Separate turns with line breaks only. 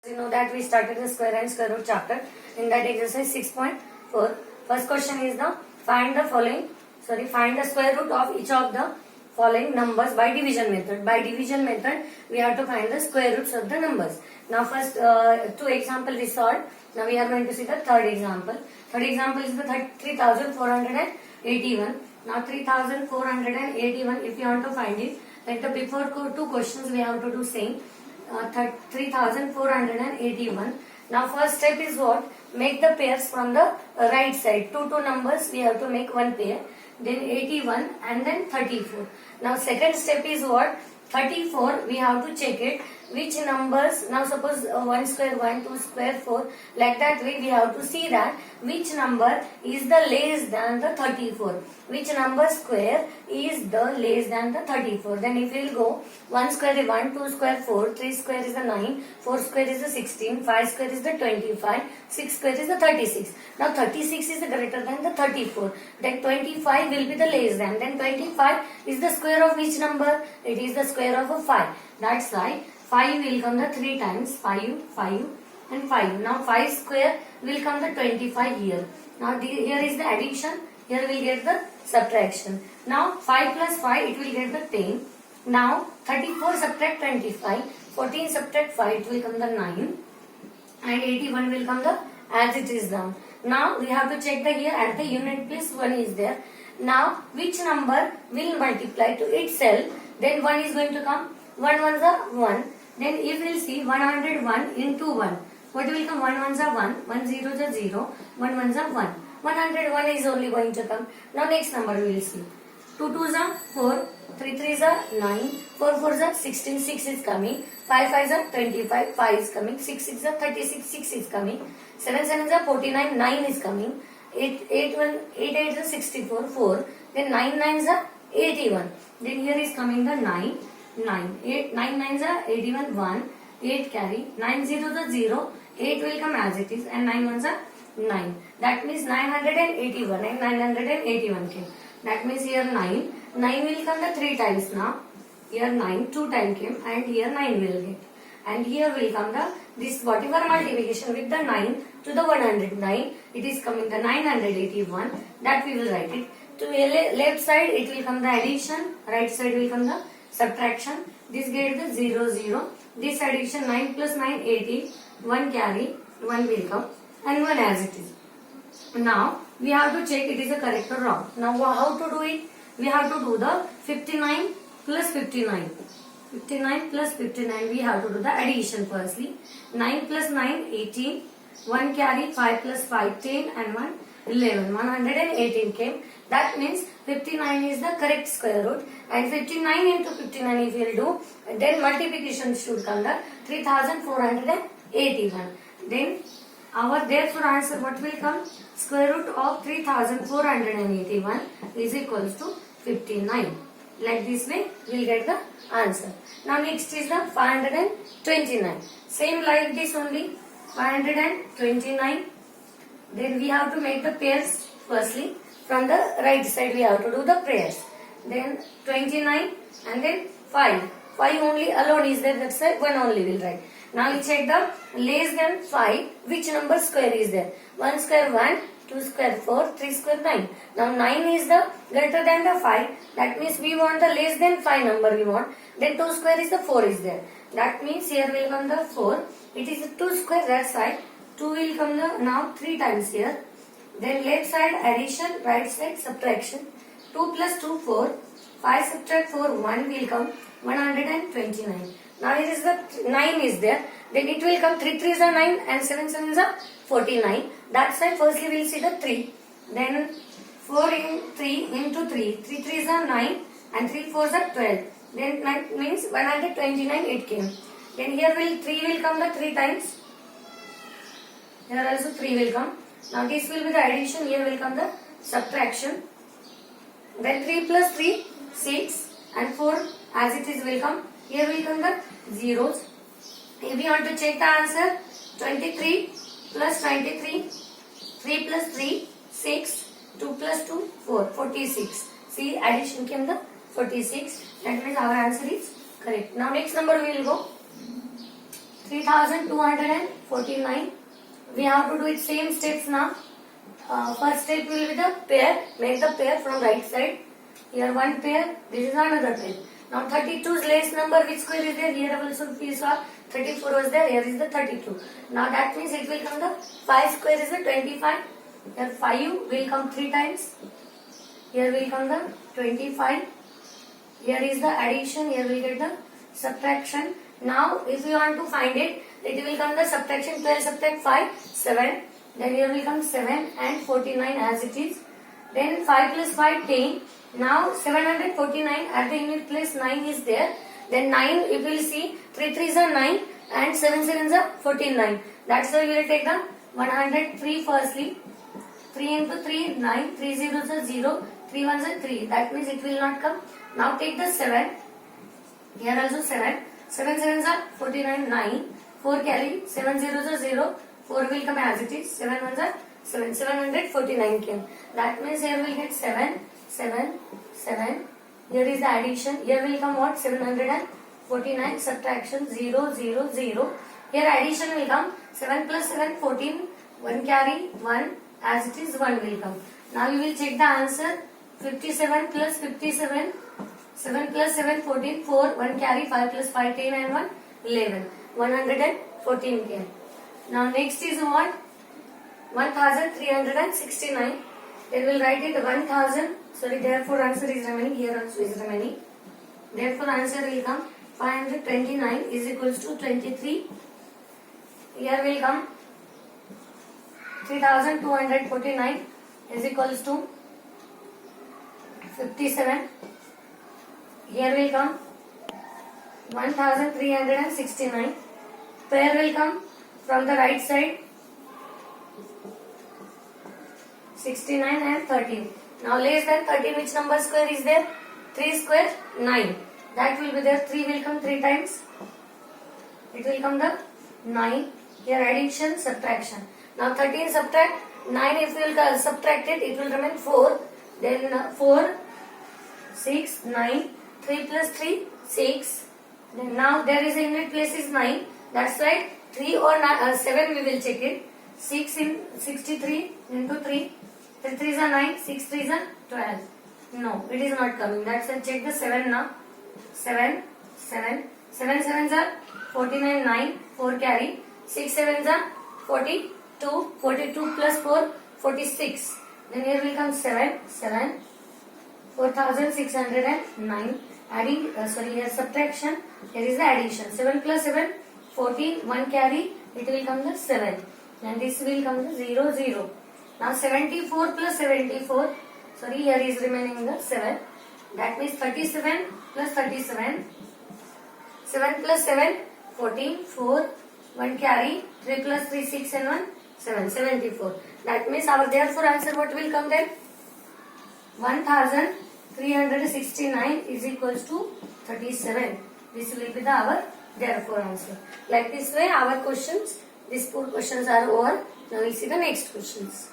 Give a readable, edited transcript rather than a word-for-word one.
You know that we started the square and square root chapter in that exercise 6.4. First question is the find the square root of each of the following numbers by division method. By division method we have to find the square roots of the numbers. Now first two examples we solved. Now we are going to see the third example. Third example is the 3481. Now 3481, if you want to find it, like the before two questions we have to do same. 3481. Now first step is what? Make the pairs from the right side. Two numbers we have to make one pair. Then 81 and then 34. Now second step is what? 34 we have to check it. Which numbers, now suppose 1 square 1, 2 square 4, like that way we have to see that which number is the less than the 34. Which number square is the less than the 34. Then if we will go 1 square is 1, 2 square 4, 3 square is the 9, 4 square is the 16, 5 square is the 25, 6 square is the 36. Now 36 is greater than the 34. Then 25 will be the less than. Then 25 is the square of which number? It is the square of a 5. That's why 5 will come the 3 times, 5, 5 and 5. Now 5 square will come the 25 here. Now here is the addition, here we get the subtraction. Now 5 plus 5 it will get the 10. Now 34 subtract 25, 14 subtract 5 it will come the 9 and 81 will come the as it is down. Now we have to check the here at the unit place 1 is there. Now which number will multiply to itself, then 1 is going to come. 1 ones are 1. Then if we will see 101 into 1, what will come? 1 ones are 1, 1 zeros are 0, 1 ones are 1. 101 is only going to come. Now next number we will see. 2 twos are 4, 3 threes are 9, 4 fours are 16, 6 is coming, 5 fives are 25, 5 is coming, 6 sixes are 36, 6 is coming, 7 sevens are 49, 9 is coming, 8 eights are 64, 4, then 9 nines are 81. Then here is coming the 9. 9 nines are 81, 1, 8 carry, 9 zeros are 0, 8 will come as it is and 9 ones are 9. That means 981 and 981 came. That means here 9 will come the 3 times now. Here 9 2 times came and here 9 will get. And here will come the this whatever multiplication with the 9 to the 109, it is coming the 981, that we will write it. To left side it will come the addition, right side will come the subtraction. This get the 0 0. This addition 9 plus 9 18. 1 carry, 1 will come and 1 as it is. Now we have to check it is a correct or wrong. Now how to do it? We have to do the 59 plus 59. 59 plus 59 we have to do the addition firstly. 9 plus 9 18. 1 carry, 5 plus 5 10 and 1 11. 118 came. That means 59 is the correct square root and 59 into 59 if you will do, then multiplication should come the 3481. Then our therefore answer what will come? Square root of 3481 is equals to 59. Like this way we will get the answer. Now next is the 529. Same like this only, 529. Then we have to make the pairs firstly. From the right side we have to do the pairs. Then 29 and then 5. 5 only alone is there, that's why 1 only will write. Now we check the less than 5, which number square is there. 1 square 1, 2 square 4, 3 square 9. Now 9 is the greater than the 5. That means we want the less than 5 number we want. Then 2 square is the 4 is there. That means here will come the 4. It is 2 square that side. 2 will come the now 3 times here. Then left side addition, right side subtraction. 2 plus 2 4. 5 subtract 4 1 will come 129. Now here is the 9 is there. Then it will come 3 threes are 9 and 7 sevens are 49. That side firstly we will see the 3. Then 4 in 3 into 3. 3 threes are 9 and 3 fours are 12. Then 9 means 129 it came. Then here 3 will come the 3 times. Here also 3 will come. Now this will be the addition, here will come the subtraction. Then 3 plus 3, 6 and 4 as it is will come. Here will come the zeros. If you want to check the answer, 23 plus 23, 3 plus 3, 6, 2 plus 2, 4, 46. See addition came the 46. That means our answer is correct. Now next number we will go. 3249. We have to do it same steps now. First step will be the pair. Make the pair from right side. Here one pair. This is another pair. Now 32's less number. Which square is there? Here also we saw 34 was there. Here is the 32. Now that means it will come the 5 square is the 25. Here 5 will come 3 times. Here will come the 25. Here is the addition. Here we get the subtraction. Now if you want to find it, it will come the subtraction. 12 subtract 5, 7. Then here will come 7 and 49 as it is. Then 5 plus 5, 10. Now 749 at the unit place 9 is there. Then 9 if we will see 3 3s are 9 and 7 7s are 49. That's why we will take the 103 firstly. 3 into 3, 9. 3 zeros are 0. 3 1s are 3. That means it will not come. Now take the 7. Here also 7. 7 7s are 49, 9. 4 carry. 7 zeros are 0. 4 will come as it is. 7 1s are 7. 749 came. That means here we will get 7, 7, 7. Here is the addition. Here will come what? 749. Subtraction 0, 0, 0. Here addition will come. 7 plus 7, 14. 1 carry. 1 as it is 1 will come. Now you will check the answer. 57 plus 57. 7 plus 7, 14. 4. 1 carry. 5 plus 5, 10 and 1, 11. 114 came. Now next is what? 1369. Then we'll write it 1000. Sorry, therefore answer is remaining. Here also is remaining. Therefore answer will come 529 is equals to 23. Here will come 3249 is equals to 57. Here will come 1369. Pair will come from the right side 69 and 13. Now less than 13 which number square is there? 3 square 9. That will be there. 3 will come 3 times. It will come the 9. Here addition, subtraction. Now 13 subtract 9. If you will subtract it, it will remain 4. Then 4, 6, 9. 3 plus 3, 6. Then now there is a unit place is 9. That's why 3 or 7 we will check it. 6 in 63 into 3. 3 3s are 9. 6 3s are 12. No, it is not coming. That's why check the 7 now. 7, 7. 7 7s are 49, 9. 4 carry. 6 7s are 42. 42 plus 4, 46. Then here will come 7, 7. 4609. Adding, here subtraction. Here is the addition. 7 plus 7, 14. 1 carry. It will come the 7. And this will come the 0, 0. Now 74 plus 74. Sorry, here is remaining the 7. That means 37 plus 37. 7 plus 7, 14. 4. 1 carry. 3 plus 3, 6 and 1, 7. 74. That means our therefore answer what will come then? 1369 is equals to 37. This will be the our therefore answer. Like this way our questions, these 4 questions are over. Now we will see the next questions.